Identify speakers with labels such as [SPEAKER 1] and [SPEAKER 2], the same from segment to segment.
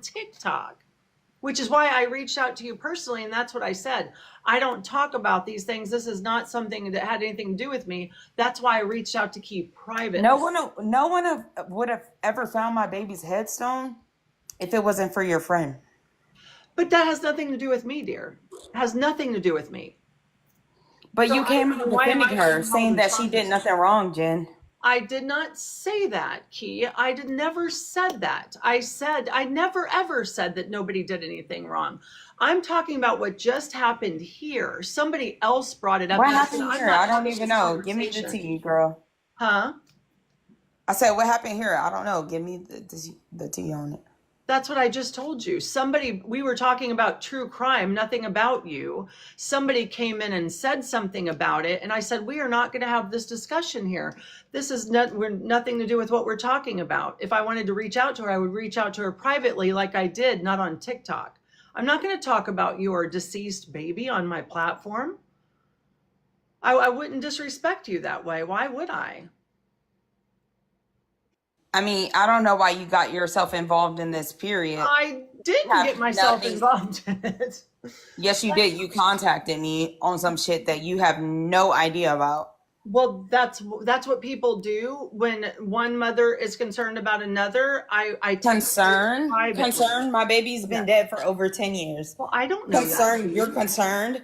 [SPEAKER 1] on TikTok, which is why I reached out to you personally. And that's what I said. I don't talk about these things. This is not something that had anything to do with me. That's why I reached out to keep private.
[SPEAKER 2] No one would have ever found my baby's headstone if it wasn't for your friend.
[SPEAKER 1] But that has nothing to do with me, dear. It has nothing to do with me.
[SPEAKER 2] But so you came out defending her, saying that she did nothing wrong, Jen.
[SPEAKER 1] I did not say that, Key. I never said that. I never ever said that nobody did anything wrong. I'm talking about what just happened here. Somebody else brought it up.
[SPEAKER 2] What happened here? I don't even know. Give me the tea, girl.
[SPEAKER 1] Huh?
[SPEAKER 2] I said, what happened here? I don't know. Give me the tea on it.
[SPEAKER 1] That's what I just told you. We were talking about true crime, nothing about you. Somebody came in and said something about it. And I said, we are not going to have this discussion here. This is nothing to do with what we're talking about. If I wanted to reach out to her, I would reach out to her privately like I did, not on TikTok. I'm not going to talk about your deceased baby on my platform. I wouldn't disrespect you that way. Why would I?
[SPEAKER 2] I mean, I don't know why you got yourself involved in this period.
[SPEAKER 1] I didn't get myself involved in it.
[SPEAKER 2] Yes, you did. You contacted me on some shit that you have no idea about.
[SPEAKER 1] Well, that's what people do when one mother is concerned about another. I
[SPEAKER 2] concerned. My baby's been dead for over 10 years.
[SPEAKER 1] Well, I don't know.
[SPEAKER 2] Concerned. You're concerned.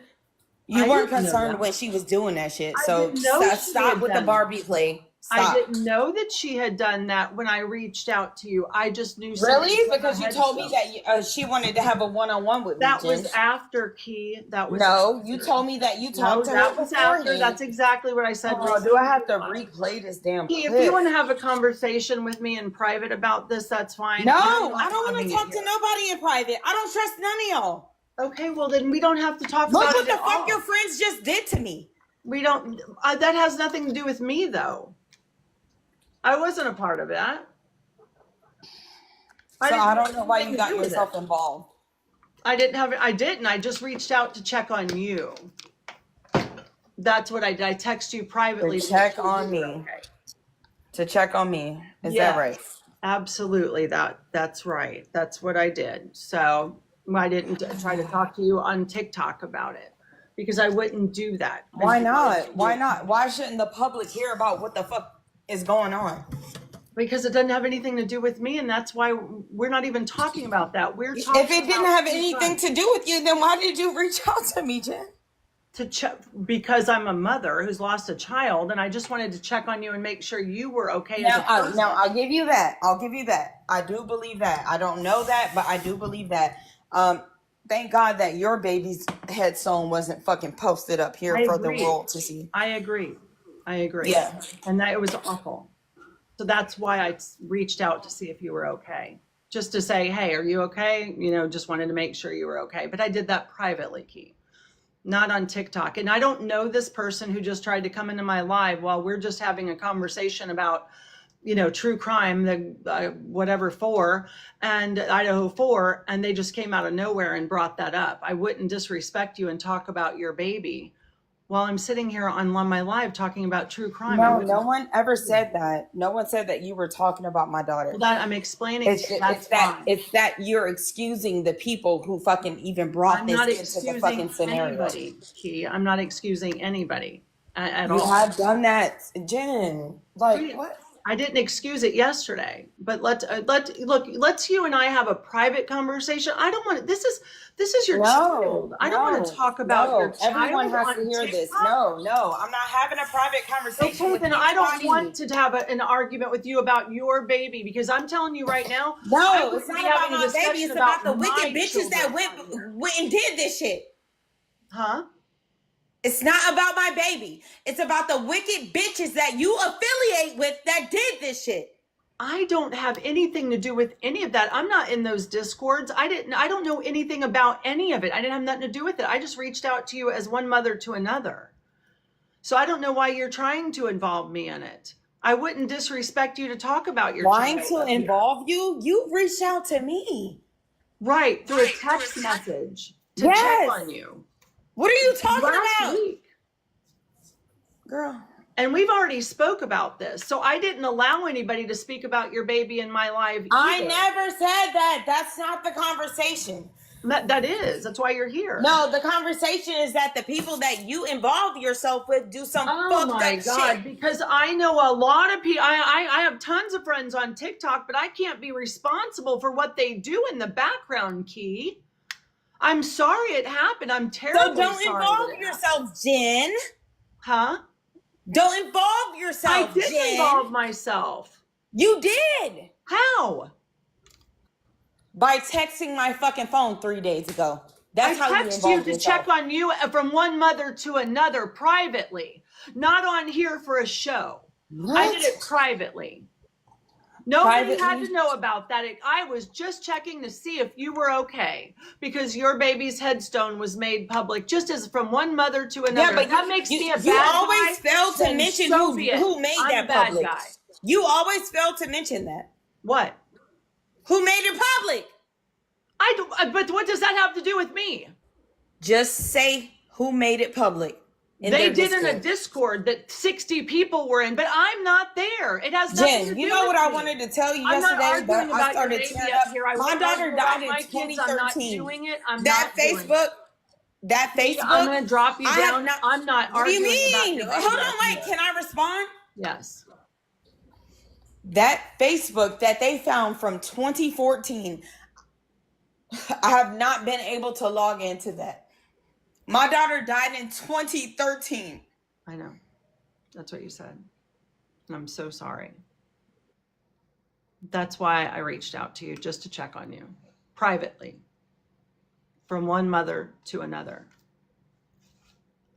[SPEAKER 2] You weren't concerned when she was doing that shit. So stop with the Barbie play. Stop.
[SPEAKER 1] I didn't know that she had done that when I reached out to you. I just knew.
[SPEAKER 2] Really? Because you told me that she wanted to have a one-on-one with me.
[SPEAKER 1] That was after, Key. That was
[SPEAKER 2] you told me that you talked to her.
[SPEAKER 1] That was after. That's exactly what I said.
[SPEAKER 2] Oh, do I have to replay this damn
[SPEAKER 1] Key, if you want to have a conversation with me in private about this, that's fine.
[SPEAKER 2] No, I don't want to talk to nobody in private. I don't trust none of y'all.
[SPEAKER 1] Okay, well then we don't have to talk
[SPEAKER 2] about
[SPEAKER 1] it.
[SPEAKER 2] Look what the fuck your friends just did to me.
[SPEAKER 1] We don't. That has nothing to do with me, though. I wasn't a part of that.
[SPEAKER 2] So I don't know why you got yourself involved.
[SPEAKER 1] I didn't. I just reached out to check on you. That's what I did. I text you privately.
[SPEAKER 2] To check on me. Okay. To check on me. Is that right?
[SPEAKER 1] Absolutely. That's right. That's what I did. So I didn't try to talk to you on TikTok about it because I wouldn't do that.
[SPEAKER 2] Why not? Why not? Why shouldn't the public hear about what the fuck is going on?
[SPEAKER 1] Because it doesn't have anything to do with me, and that's why we're not even talking about that. We're talking.
[SPEAKER 2] If it didn't have anything to do with you, then why did you reach out to me, Jen?
[SPEAKER 1] Because I'm a mother who's lost a child, and I just wanted to check on you and make sure you were okay.
[SPEAKER 2] Now, I'll give you that. I do believe that. I don't know that, but I do believe that. Thank God that your baby's headstone wasn't fucking posted up here for the world to see.
[SPEAKER 1] I agree.
[SPEAKER 2] Yeah.
[SPEAKER 1] And that it was awful. So that's why I reached out to see if you were okay. Just to say, hey, are you okay? Just wanted to make sure you were okay. But I did that privately, Key. Not on TikTok. And I don't know this person who just tried to come into my live while we're just having a conversation about, true crime, the whatever 4 and Idaho 4. And they just came out of nowhere and brought that up. I wouldn't disrespect you and talk about your baby while I'm sitting here on my live talking about true crime.
[SPEAKER 2] No one ever said that. No one said that you were talking about my daughter.
[SPEAKER 1] Well, that I'm explaining.
[SPEAKER 2] It's that you're excusing the people who fucking even brought this into the fucking scenario.
[SPEAKER 1] Key. I'm not excusing anybody at all.
[SPEAKER 2] You have done that, Jen. Like what?
[SPEAKER 1] I didn't excuse it yesterday, but let's you and I have a private conversation. I don't want to, this is your child. I don't want to talk about your child.
[SPEAKER 2] Everyone has to hear this. No, I'm not having a private conversation.
[SPEAKER 1] Okay, then I don't want to have an argument with you about your baby because I'm telling you right now.
[SPEAKER 2] No, it's not about my baby. It's about the wicked bitches that went and did this shit.
[SPEAKER 1] Huh?
[SPEAKER 2] It's not about my baby. It's about the wicked bitches that you affiliate with that did this shit.
[SPEAKER 1] I don't have anything to do with any of that. I'm not in those discords. I don't know anything about any of it. I didn't have nothing to do with it. I just reached out to you as one mother to another. So I don't know why you're trying to involve me in it. I wouldn't disrespect you to talk about your
[SPEAKER 2] trying to involve you. You reached out to me.
[SPEAKER 1] Right, through a text message to check on you.
[SPEAKER 2] What are you talking about?
[SPEAKER 1] Week.
[SPEAKER 2] Girl,
[SPEAKER 1] And we've already spoke about this. So I didn't allow anybody to speak about your baby in my live either.
[SPEAKER 2] I never said that. That's not the conversation.
[SPEAKER 1] That is. That's why you're here.
[SPEAKER 2] No, the conversation is that the people that you involve yourself with do some fucked up shit.
[SPEAKER 1] Because I know a lot of people. I have tons of friends on TikTok, but I can't be responsible for what they do in the background, Key. I'm sorry it happened. I'm terribly sorry.
[SPEAKER 2] So don't involve yourself, Jen.
[SPEAKER 1] Huh?
[SPEAKER 2] Don't involve yourself,
[SPEAKER 1] I didn't
[SPEAKER 2] Jen.
[SPEAKER 1] involve myself.
[SPEAKER 2] You did.
[SPEAKER 1] How?
[SPEAKER 2] By texting my fucking phone 3 days ago. That's how you involved yourself. I texted you to
[SPEAKER 1] check on you from one mother to another privately, not on here for a show. What? I did it privately. Nobody had to know about that. I was just checking to see if you were okay because your baby's headstone was made public, just as from one mother to another.
[SPEAKER 2] Yeah, but
[SPEAKER 1] that makes me a bad guy.
[SPEAKER 2] You always fail to mention who made that public. Guy. You always fail to mention that.
[SPEAKER 1] What?
[SPEAKER 2] Who made it public?
[SPEAKER 1] But what does that have to do with me?
[SPEAKER 2] Just say who made it public.
[SPEAKER 1] They did in a Discord that 60 people were in, but I'm not there. It has nothing to do with me.
[SPEAKER 2] You know what I wanted to tell you yesterday? But I started tearing up. My daughter died in 2013.
[SPEAKER 1] I'm not doing it.
[SPEAKER 2] That Facebook.
[SPEAKER 1] I'm going to drop you down. I'm not arguing.
[SPEAKER 2] What do you mean? Hold on, wait. Can I respond?
[SPEAKER 1] Yes.
[SPEAKER 2] That Facebook that they found from 2014, I have not been able to log into that. My daughter died in 2013.
[SPEAKER 1] I know. That's what you said. And I'm so sorry. That's why I reached out to you, just to check on you privately. From one mother to another.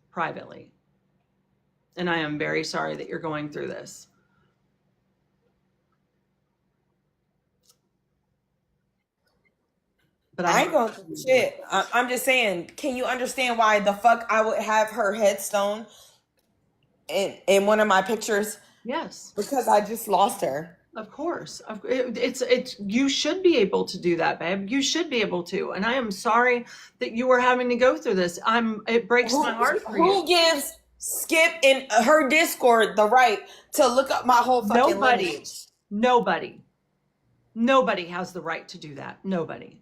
[SPEAKER 1] Privately. And I am very sorry that you're going through this.
[SPEAKER 2] But I ain't going through shit. I'm just saying, can you understand why the fuck I would have her headstone in one of my pictures?
[SPEAKER 1] Yes.
[SPEAKER 2] Because I just lost her.
[SPEAKER 1] Of course. It's you should be able to do that, babe. You should be able to. And I am sorry that you are having to go through this. It breaks my heart for you.
[SPEAKER 2] Who gives Skip in her Discord the right to look up my whole fucking lineage?
[SPEAKER 1] Nobody has the right to do that. Nobody.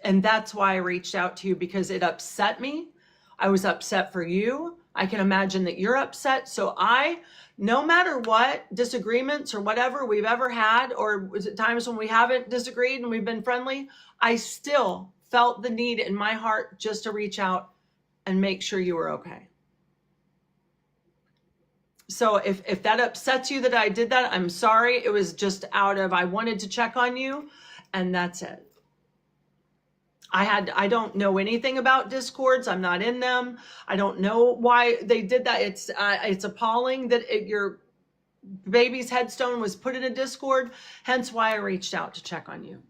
[SPEAKER 1] And that's why I reached out to you, because it upset me. I was upset for you. I can imagine that you're upset. So no matter what disagreements or whatever we've ever had, or was it times when we haven't disagreed and we've been friendly, I still felt the need in my heart just to reach out and make sure you were okay. So if that upsets you that I did that, I'm sorry. It was just I wanted to check on you, and that's it. I don't know anything about Discords. I'm not in them. I don't know why they did that. It's appalling that your baby's headstone was put in a Discord. Hence why I reached out to check on you.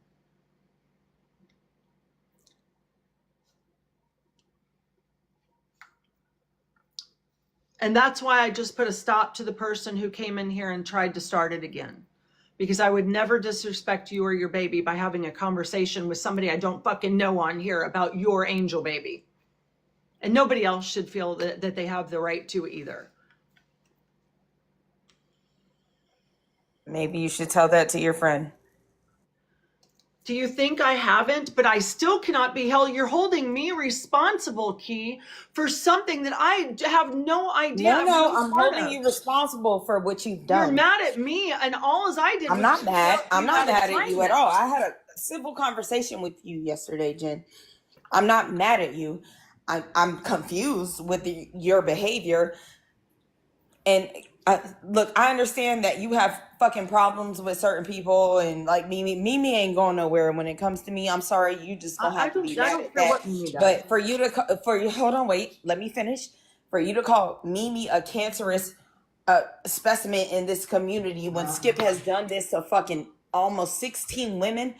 [SPEAKER 1] And that's why I just put a stop to the person who came in here and tried to start it again. Because I would never disrespect you or your baby by having a conversation with somebody I don't fucking know on here about your angel baby. And nobody else should feel that they have the right to either.
[SPEAKER 2] Maybe you should tell that to your friend.
[SPEAKER 1] Do you think I haven't? But I still cannot be held. You're holding me responsible, Key, for something that I have no idea.
[SPEAKER 2] No, I'm holding you responsible for what you've done.
[SPEAKER 1] You're mad at me, and all as I did.
[SPEAKER 2] I'm not mad. I'm not mad at you at all. I had a simple conversation with you yesterday, Jen. I'm not mad at you. I'm confused with your behavior. And look, I understand that you have fucking problems with certain people, and like Mimi ain't going nowhere when it comes to me. I'm sorry, you just gonna have to be mad at that. But for you to hold on, wait, let me finish. For you to call Mimi a cancerous specimen in this community when Skip has done this to fucking almost 16 women,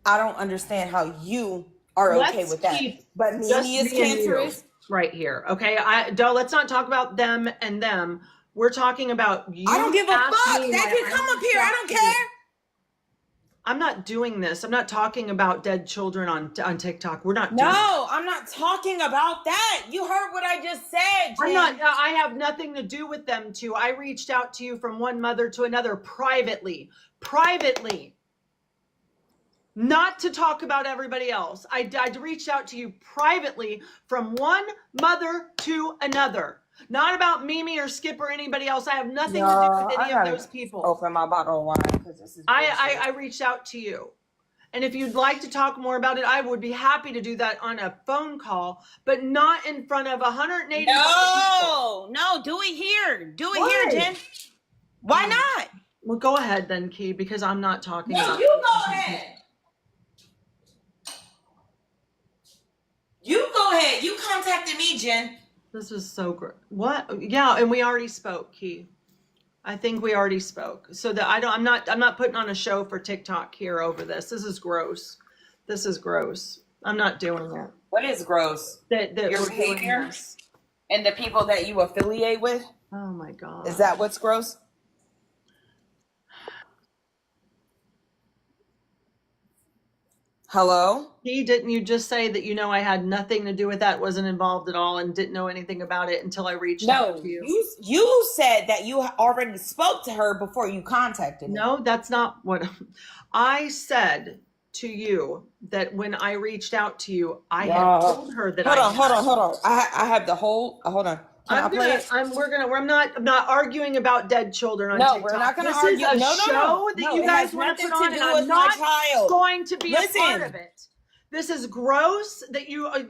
[SPEAKER 2] I don't understand how you are okay with that. But Mimi is cancerous
[SPEAKER 1] right here. Okay, let's not talk about them and them. We're talking about you.
[SPEAKER 2] I don't give a fuck. They can come up here. I don't care.
[SPEAKER 1] I'm not doing this. I'm not talking about dead children on TikTok. We're not doing
[SPEAKER 2] No, I'm not talking about that. You heard what I just said, Jen.
[SPEAKER 1] I have nothing to do with them two. I reached out to you from one mother to another privately. Not to talk about everybody else. I reached out to you privately from one mother to another. Not about Mimi or Skip or anybody else. I have nothing to do with any of those people.
[SPEAKER 2] Open my bottle of wine because this is
[SPEAKER 1] I reached out to you. And if you'd like to talk more about it, I would be happy to do that on a phone call, but not in front of 180 people.
[SPEAKER 2] No, do it here. Do it here, Jen. Why not?
[SPEAKER 1] Well, go ahead then, Key, because I'm not talking about it.
[SPEAKER 2] You go ahead. You go ahead. You contacted me, Jen.
[SPEAKER 1] This is so great. What? Yeah, and we already spoke, Key. I think we already spoke. So that I'm not putting on a show for TikTok here over this. This is gross. I'm not doing that.
[SPEAKER 2] What is gross?
[SPEAKER 1] That
[SPEAKER 2] your behavior and the people that you affiliate with?
[SPEAKER 1] Oh my God.
[SPEAKER 2] Is that what's gross? Hello?
[SPEAKER 1] Didn't you just say that I had nothing to do with that, wasn't involved at all, and didn't know anything about it until I reached out to you?
[SPEAKER 2] You said that you already spoke to her before you contacted me.
[SPEAKER 1] No, that's not what I said to you. That when I reached out to you, I had told her that.
[SPEAKER 2] Hold on. I have the whole. Hold on.
[SPEAKER 1] I'm not arguing about dead children on TikTok.
[SPEAKER 2] We're not going to argue.
[SPEAKER 1] This is a show that you guys want to put on, and I'm not going to be a part of it. This is gross that you. I'm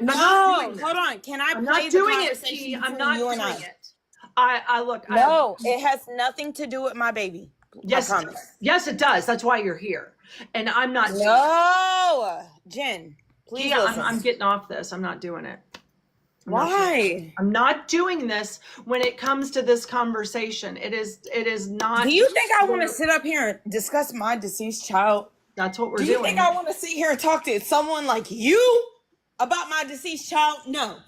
[SPEAKER 1] not doing this.
[SPEAKER 2] Hold on. Can I
[SPEAKER 1] I'm
[SPEAKER 2] play
[SPEAKER 1] not
[SPEAKER 2] the
[SPEAKER 1] doing it,
[SPEAKER 2] conversation
[SPEAKER 1] T. I'm
[SPEAKER 2] between
[SPEAKER 1] not
[SPEAKER 2] you and
[SPEAKER 1] doing
[SPEAKER 2] I?
[SPEAKER 1] it. I look.
[SPEAKER 2] No, it has nothing to do with my baby.
[SPEAKER 1] Yes, yes, it does. That's why you're here, and I'm not.
[SPEAKER 2] No, Jen, please listen.
[SPEAKER 1] I'm getting off this. I'm not doing it.
[SPEAKER 2] Why?
[SPEAKER 1] I'm not doing this when it comes to this conversation. It is not.
[SPEAKER 2] Do you think I want to sit up here and discuss my deceased child?
[SPEAKER 1] That's what we're doing.
[SPEAKER 2] Do you think I want to sit here and talk to someone like you about my deceased child? No.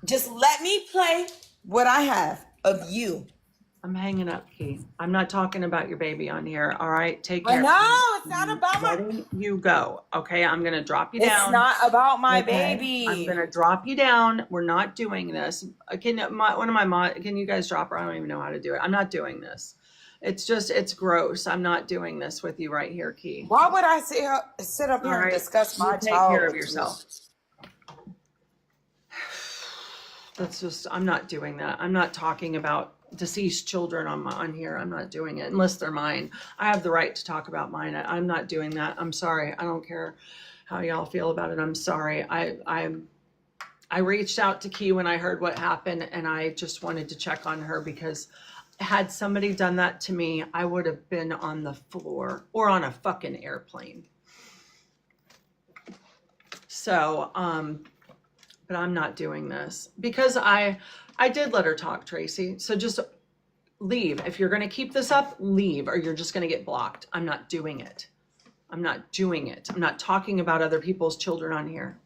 [SPEAKER 2] Just let me play what I have of you.
[SPEAKER 1] I'm hanging up, Key. I'm not talking about your baby on here. All right, take care.
[SPEAKER 2] No, it's not about
[SPEAKER 1] my. You go. Okay, I'm gonna drop you down.
[SPEAKER 2] It's not about my baby.
[SPEAKER 1] I'm gonna drop you down. We're not doing this. Can you guys drop her? I don't even know how to do it. I'm not doing this. It's gross. I'm not doing this with you right here, Key.
[SPEAKER 2] Why would I sit up here and discuss my child?
[SPEAKER 1] Take care of yourself. I'm not doing that. I'm not talking about deceased children on here. I'm not doing it unless they're mine. I have the right to talk about mine. I'm not doing that. I'm sorry. I don't care how y'all feel about it. I'm sorry. I reached out to Key when I heard what happened, and I just wanted to check on her, because had somebody done that to me, I would have been on the floor or on a fucking airplane. So, but I'm not doing this because I did let her talk, Tracy. So just leave. If you're going to keep this up, leave, or you're just going to get blocked. I'm not doing it. I'm not doing it. I'm not talking about other people's children on here.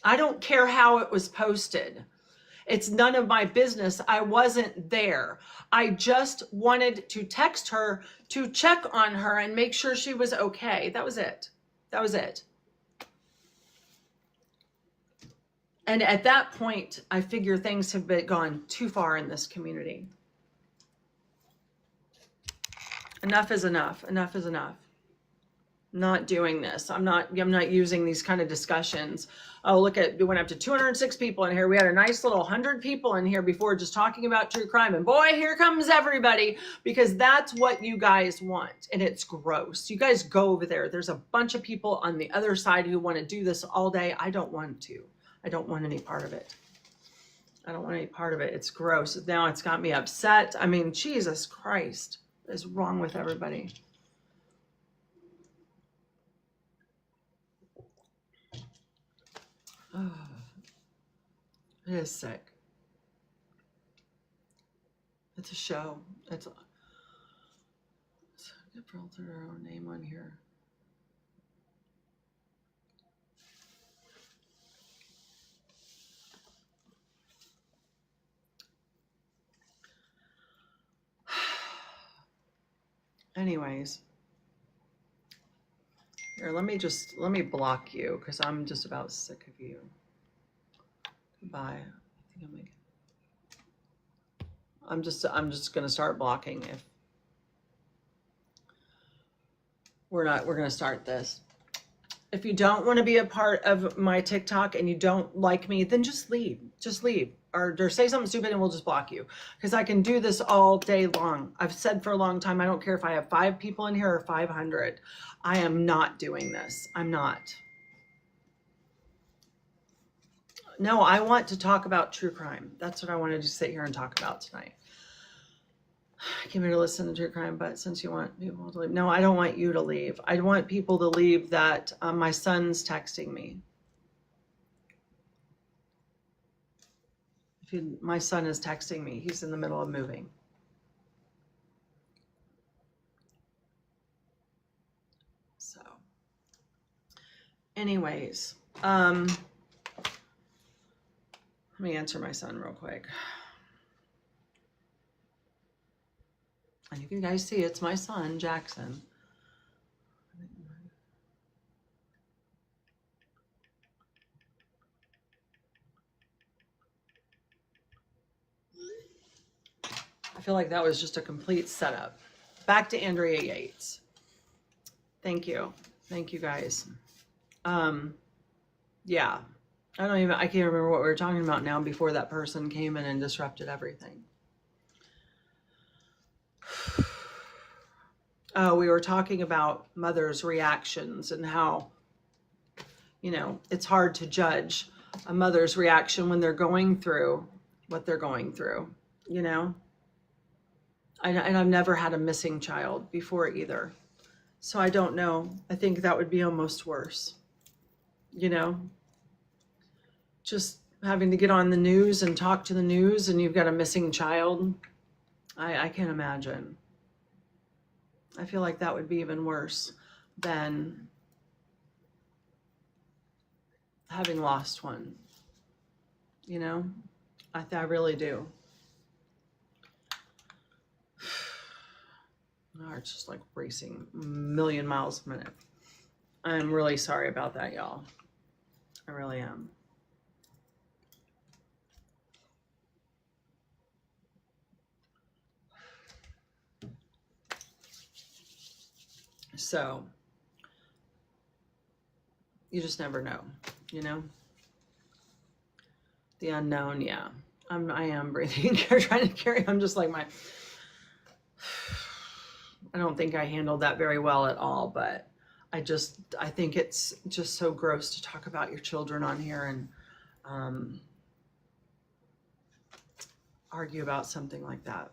[SPEAKER 1] I don't care how it was posted. It's none of my business. I wasn't there. I just wanted to text her to check on her and make sure she was okay. That was it. That was it. And at that point, I figure things have gone too far in this community. Enough is enough. Enough is enough. Not doing this. I'm not using these kind of discussions. Oh, look at, we went up to 206 people in here. We had a nice little 100 people in here before just talking about true crime. And boy, here comes everybody, because that's what you guys want. And it's gross. You guys go over there. There's a bunch of people on the other side who want to do this all day. I don't want to. I don't want any part of it. I don't want any part of it. It's gross. Now it's got me upset. I mean, Jesus Christ. What is wrong with everybody? Oh, it is sick. It's a show. It's filter our own name on here. anyways, here, let me block you because I'm just about sick of you. Goodbye. I think I'm just gonna start blocking if we're gonna start this. If you don't want to be a part of my TikTok and you don't like me, then just leave. Just leave. Or say something stupid and we'll just block you. Because I can do this all day long. I've said for a long time, I don't care if I have 5 people in here or 500. I am not doing this. I'm not. No, I want to talk about true crime. That's what I wanted to sit here and talk about tonight. I came here to listen to true crime, but since you want people to leave, no, I don't want you to leave. I want people to leave that my son's texting me. My son is texting me. He's in the middle of moving. So, anyways, let me answer my son real quick. And you can guys see it's my son, Jackson. I feel like that was just a complete setup. Back to Andrea Yates. Thank you. Thank you guys. Yeah. I can't remember what we were talking about now before that person came in and disrupted everything. Oh, we were talking about mothers' reactions and how, it's hard to judge a mother's reaction when they're going through what they're going through, And I've never had a missing child before either. So I don't know. I think that would be almost worse, Just having to get on the news and talk to the news and you've got a missing child. I can't imagine. I feel like that would be even worse than having lost one. I really do. My heart's just like racing a million miles a minute. I'm really sorry about that, y'all. I really am. So, you just never know, The unknown, yeah. I am breathing. You're trying to carry. I'm just like I don't think I handled that very well at all, but I think it's just so gross to talk about your children on here and argue about something like that.